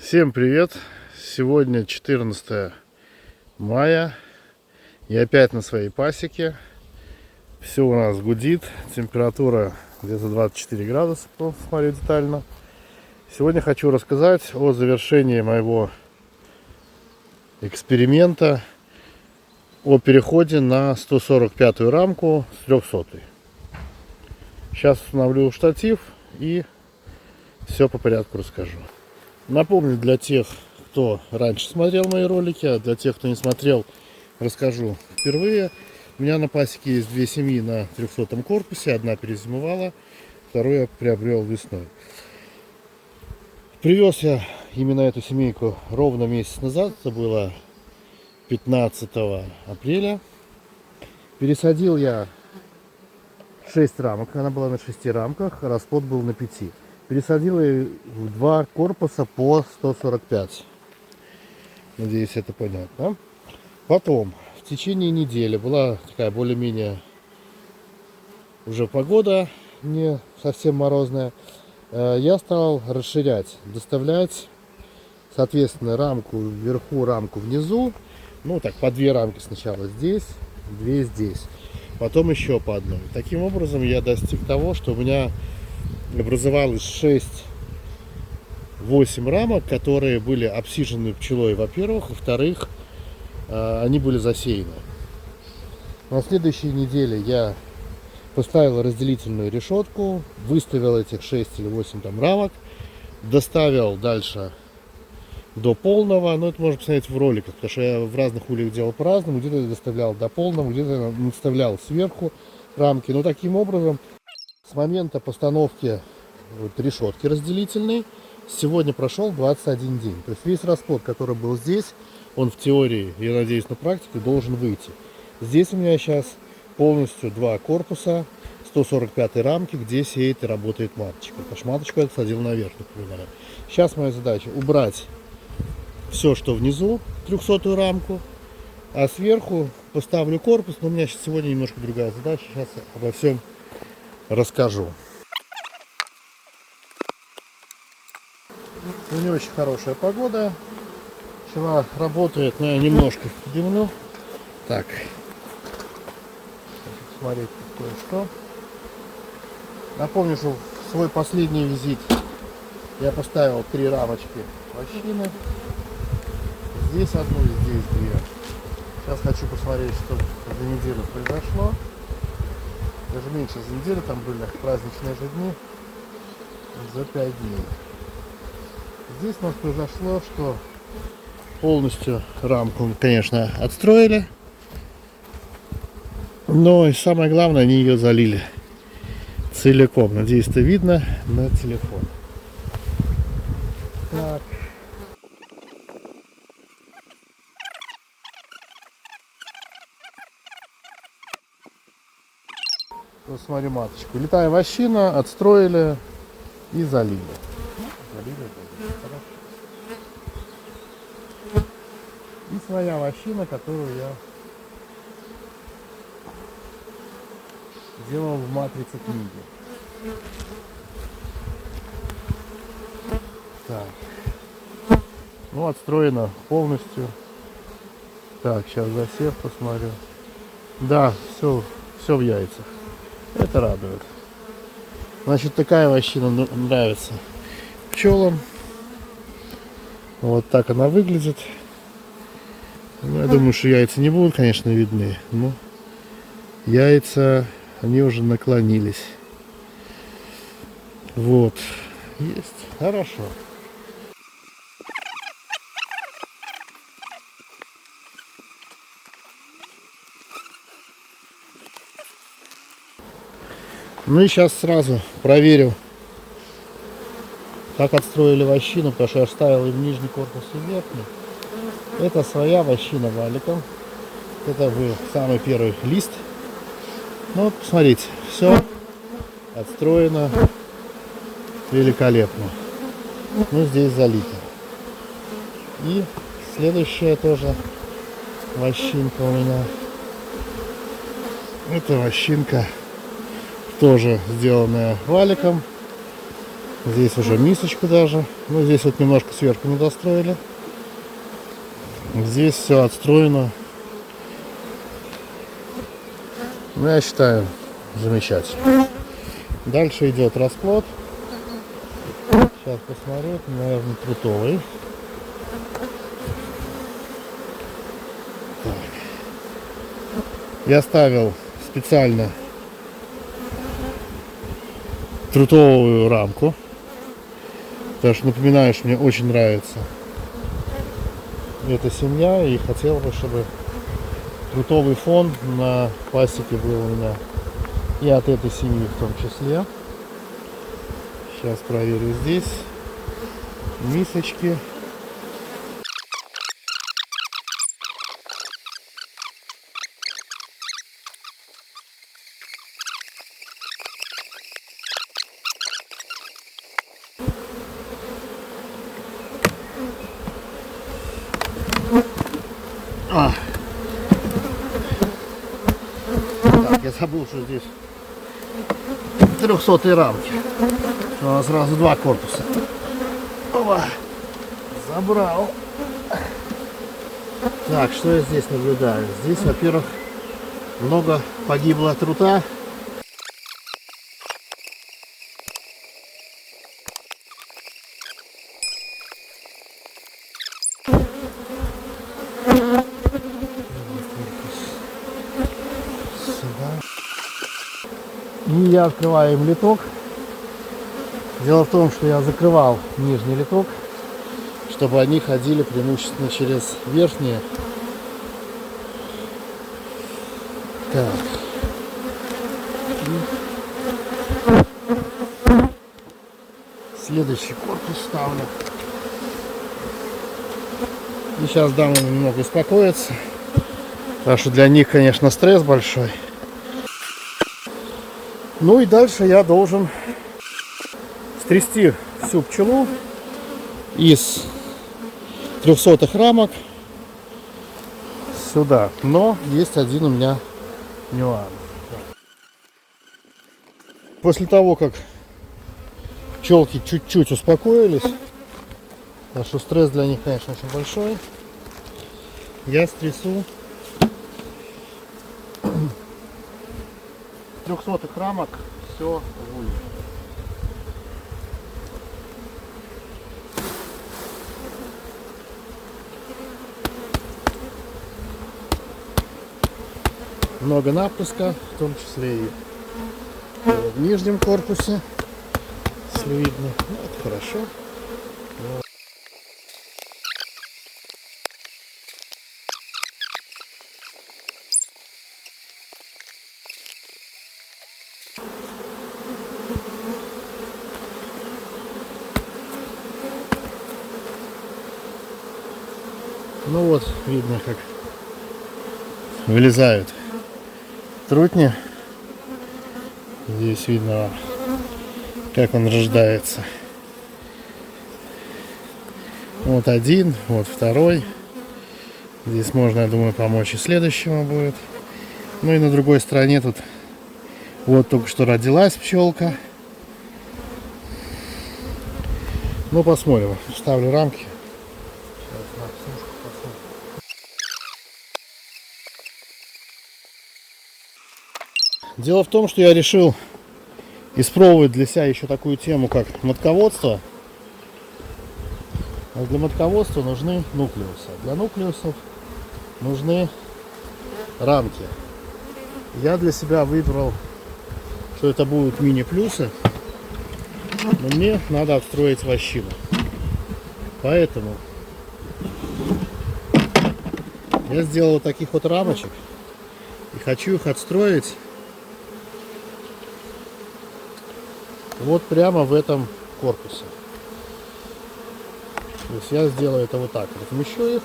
Всем привет! Сегодня 14 мая. Я опять на своей пасеке. Все у нас гудит. Температура где-то 24 градуса, посмотрю детально. Сегодня хочу рассказать о завершении моего эксперимента, о переходе на 145-ю рамку с 300-й. Сейчас установлю штатив и все по порядку расскажу. Напомню для тех, кто раньше смотрел мои ролики, а для тех, кто не смотрел, расскажу впервые. У меня на пасеке есть две семьи на 300-м корпусе. Одна перезимовала, вторую я приобрел весной. Привез я именно эту семейку ровно месяц назад. Это было 15 апреля. Пересадил я 6 рамок. Она была на 6 рамках, расплод был на 5. Пересадил ее в 2 корпуса по 145. Надеюсь, это понятно. Потом, в течение недели была такая более-менее уже погода, не совсем морозная. Я стал расширять, доставлять, соответственно, рамку вверху, рамку внизу. Ну, так, по 2 рамки сначала здесь, 2 здесь. Потом еще по одной. Таким образом, я достиг того, что у меня образовалось 6-8 рамок, которые были обсижены пчелой, во-первых, во-вторых, они были засеяны. На следующей неделе я поставил разделительную решетку, выставил этих 6 или 8 там рамок, доставил дальше до полного. Но это можно посмотреть в роликах, потому что я в разных ульях делал по-разному. Где-то я доставлял до полного, где-то наставлял сверху рамки. Но таким образом, с момента постановки решетки разделительной сегодня прошел 21 день. То есть весь расплод, который был здесь, он в теории, я надеюсь, на практике должен выйти. Здесь у меня сейчас полностью 2 корпуса 145 рамки, где сеет и работает маточка. Потому что маточку я садил наверх, например. Сейчас моя задача убрать все, что внизу, 300-ю рамку, а сверху поставлю корпус. Но у меня сейчас сегодня немножко другая задача. Сейчас обо всем расскажу. Не очень хорошая погода. Пчела работает, но я немножко дымлю. Так. Смотреть кое-что. Напомню, что в свой последний визит я поставил 3 рамочки вощины. Здесь одну и здесь 2. Сейчас хочу посмотреть, что за неделю произошло. Даже меньше за неделю, там были праздничные же дни. За 5 дней. Здесь у нас произошло, что полностью рамку, конечно, отстроили. Но и самое главное, они ее залили целиком. Надеюсь, это видно на телефон. Так. Вот смотрю маточку. Летая вощина, отстроили и залили. И своя вощина, которую я делал в матрице книги. Так. Ну, отстроено полностью. Так, сейчас засев посмотрю. Да, все в яйцах. Это радует. Значит, такая вощина нравится пчелам. Вот так она выглядит. Ну, я думаю, что яйца не будут, конечно, видны, но яйца, они уже наклонились. Вот. Есть. Хорошо. Ну и сейчас сразу проверю, как отстроили вощину, потому что я ставил и в нижний корпус, и в верхний. Это своя вощина валиком. Это был самый первый лист. Ну, посмотрите, все отстроено великолепно. Ну, здесь залито. И следующая тоже вощинка у меня. Это вощинка тоже сделанная валиком. Здесь уже мисочку даже. Ну, здесь вот немножко сверху не достроили. Здесь все отстроено. Ну, я считаю, замечательно. Дальше идет расплод. Сейчас посмотрю. Это, наверное, трутовый. Так. Я ставил специально трутовую рамку. Потому что, напоминаю, что мне очень нравится эта семья. И хотел бы, чтобы трутовый фон на пасеке был у меня и от этой семьи в том числе. Сейчас проверю здесь. Мисочки. Так, я забыл, что здесь 300 рамки. У нас сразу два корпуса. Опа. Забрал. Так, что я здесь наблюдаю? Здесь, во-первых, много погибло трута. И я открываю им литок. Дело в том, что я закрывал нижний литок, чтобы они ходили преимущественно через верхние. Так. Следующий корпус ставлю. И сейчас дам им немного успокоиться. Потому что для них, конечно, стресс большой. Ну и дальше я должен стрясти всю пчелу из 300 рамок сюда. Но есть один у меня нюанс. После того, как пчелки чуть-чуть успокоились, потому что стресс для них, конечно, очень большой, я стрясу 300 рамок все в улье. Много напрыска, в том числе и в нижнем корпусе, если видно. Ну, это хорошо. Вот. Ну вот, видно, как вылезают трутни. Здесь видно, как он рождается. Вот один, вот второй. Здесь можно, я думаю, помочь и следующему будет. Ну и на другой стороне тут вот только что родилась пчелка. Ну, посмотрим. Ставлю рамки. Дело в том, что я решил испробовать для себя еще такую тему, как матководство. А для матководства нужны нуклеусы. Для нуклеусов нужны рамки. Я для себя выбрал, что это будут мини-плюсы, но мне надо отстроить вощину. Поэтому я сделал вот таких вот рамочек и хочу их отстроить вот прямо в этом корпусе. То есть я сделаю это вот так. Размещу их.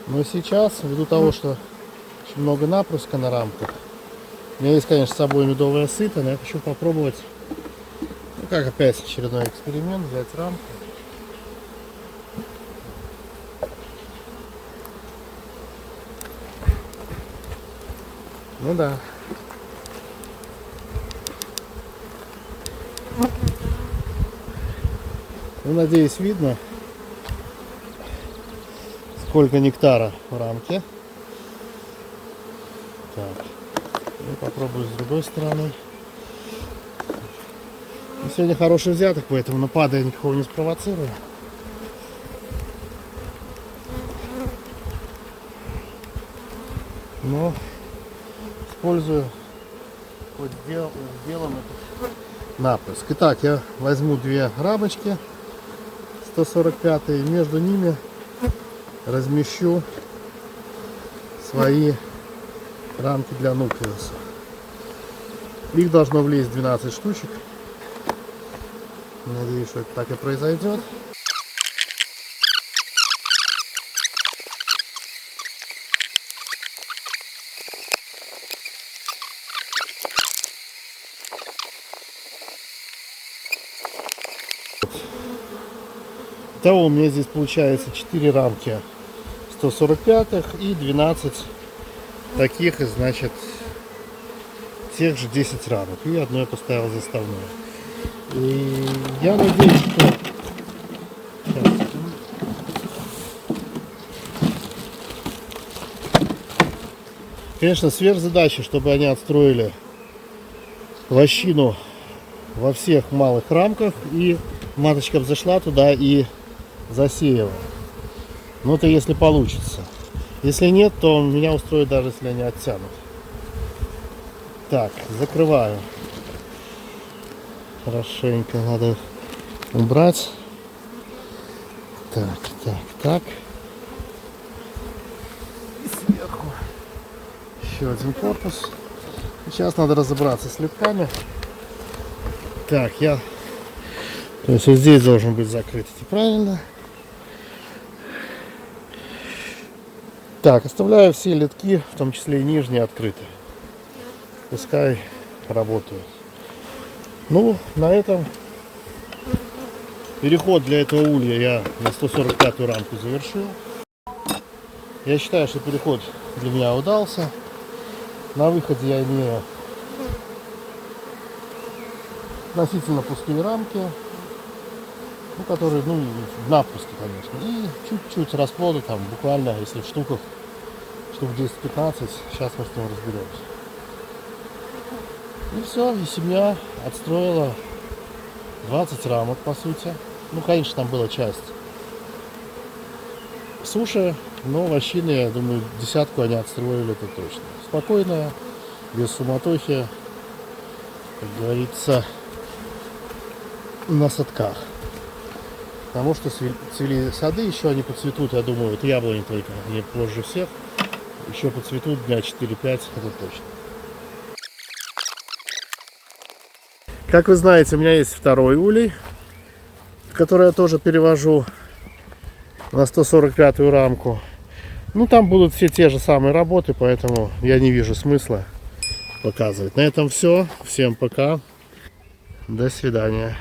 Но сейчас, ввиду того, что очень много напрыска на рамках, у меня есть, конечно, с собой медовая сыта, но я хочу попробовать, ну как опять очередной эксперимент, взять рамку. Ну да. Ну, надеюсь, видно, сколько нектара в рамке. Так, и попробую с другой стороны. И сегодня хороший взяток, поэтому напада я никакого не спровоцирую. Но использую хоть сделаем этот напрыск. Итак, я возьму две рамочки 145 и между ними размещу свои рамки для нуклеуса. Их должно влезть 12 штучек. Надеюсь, что это так и произойдет. Итого у меня здесь получается 4 рамки 145-х и 12 таких, и значит тех же 10 рамок. И одно я поставил заставное. И я надеюсь, что... Сейчас. Конечно, сверхзадача, чтобы они отстроили лощину во всех малых рамках, и маточка взошла туда и засеяла. Но это если получится. Если нет, то меня устроит, даже если они оттянут. Так, закрываю. Хорошенько надо убрать. Так. И сверху еще один корпус. Сейчас надо разобраться с липками. Так, то есть вот здесь должен быть закрыт, это правильно. Так, оставляю все литки, в том числе и нижние, открыты. Пускай работают. Ну, на этом переход для этого улья я на 145-ю рамку завершил. Я считаю, что переход для меня удался. На выходе я имею относительно пустые рамки, которые, в напуске, конечно, и чуть-чуть расплода, там, буквально, если в штуках, штук 10-15, сейчас мы с ним разберемся. И все, и семья отстроила 20 рамок, по сути. Конечно, там была часть суши, но лощины, я думаю, десятку они отстроили, это точно. Спокойно, без суматохи, как говорится, на садках. Потому что цвели сады, еще они поцветут, я думаю, вот яблони только, они позже всех, еще поцветут дня 4-5, это точно. Как вы знаете, у меня есть второй улей, который я тоже перевожу на 145-ю рамку. Там будут все те же самые работы, поэтому я не вижу смысла показывать. На этом все. Всем пока. До свидания.